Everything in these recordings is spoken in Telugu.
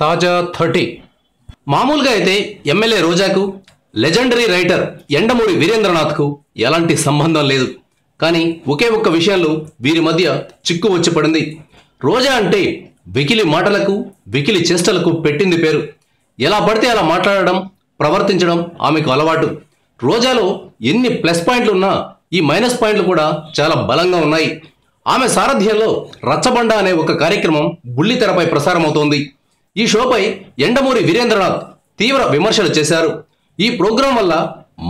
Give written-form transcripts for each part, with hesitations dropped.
తాజా 30 మామూలుగా అయితే ఎమ్మెల్యే రోజాకు లెజెండరీ రైటర్ ఎండమూరి వీరేంద్రనాథ్కు ఎలాంటి సంబంధం లేదు. కానీ ఒకే ఒక్క విషయంలో వీరి మధ్య చిక్కు వచ్చి పడింది. రోజా అంటే వెకిలి మాటలకు వెకిలి చేష్టలకు పెట్టింది పేరు. ఎలా పడితే అలా మాట్లాడడం ప్రవర్తించడం ఆమెకు అలవాటు. రోజాలో ఎన్ని ప్లస్ పాయింట్లు ఉన్నా ఈ మైనస్ పాయింట్లు కూడా చాలా బలంగా ఉన్నాయి. ఆమె సారథ్యంలో రచ్చబండ అనే ఒక కార్యక్రమం బుల్లితెరపై ప్రసారమవుతోంది. ఈ షోపై ఎండమూరి వీరేంద్రనాథ్ తీవ్ర విమర్శలు చేశారు. ఈ ప్రోగ్రాం వల్ల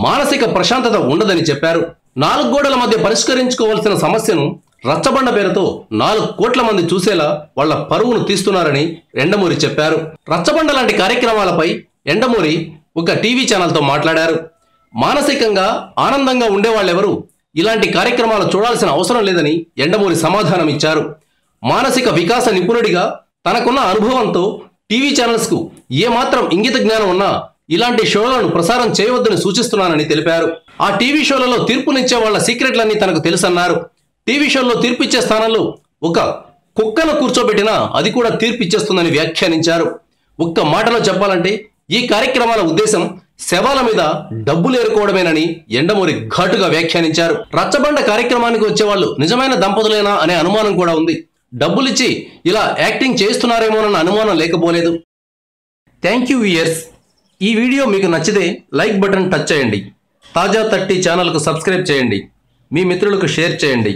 మానసిక ప్రశాంతత ఉండదని చెప్పారు. 4 గోడల మధ్య పరిష్కరించుకోవాల్సిన సమస్యను రచ్చబండ పేరుతో 4 కోట్ల మంది చూసేలా వాళ్ల పరువును తీస్తున్నారని ఎండమూరి చెప్పారు. రచ్చబండ లాంటి కార్యక్రమాలపై ఎండమూరి ఒక టీవీ ఛానల్తో మాట్లాడారు. మానసికంగా ఆనందంగా ఉండేవాళ్ళెవరూ ఇలాంటి కార్యక్రమాలు చూడాల్సిన అవసరం లేదని ఎండమూరి సమాధానం ఇచ్చారు. మానసిక వికాస నిపుణుడిగా తనకున్న అనుభవంతో టీవీ ఛానల్స్కు ఏమాత్రం ఇంగిత జ్ఞానం ఉన్నా ఇలాంటి షోలను ప్రసారం చేయవద్దని సూచిస్తున్నానని తెలిపారు. ఆ టీవీ షోలలో తీర్పునిచ్చే వాళ్ల సీక్రెట్లన్నీ తనకు తెలుసన్నారు. టీవీ షోల్లో తీర్పిచ్చే స్థానంలో ఒక కుక్కను కూర్చోబెట్టినా అది కూడా తీర్పిచ్చేస్తుందని వ్యాఖ్యానించారు. ఒక్క మాటలో చెప్పాలంటే ఈ కార్యక్రమాల ఉద్దేశం శవాల మీద డబ్బులు ఏరుకోవడమేనని ఎండమూరి ఘాటుగా వ్యాఖ్యానించారు. రచ్చబండ కార్యక్రమానికి వచ్చేవాళ్ళు నిజమైన దంపతులేనా అనే అనుమానం కూడా ఉంది. డబ్బులిచ్చి ఇలా యాక్టింగ్ చేస్తున్నారేమోనన్న అనుమానం లేకపోలేదు. Thank you viewers. ఈ వీడియో మీకు నచ్చితే లైక్ బటన్ టచ్ చేయండి. తాజా 30 ఛానల్కు సబ్స్క్రైబ్ చేయండి. మీ మిత్రులకు షేర్ చేయండి.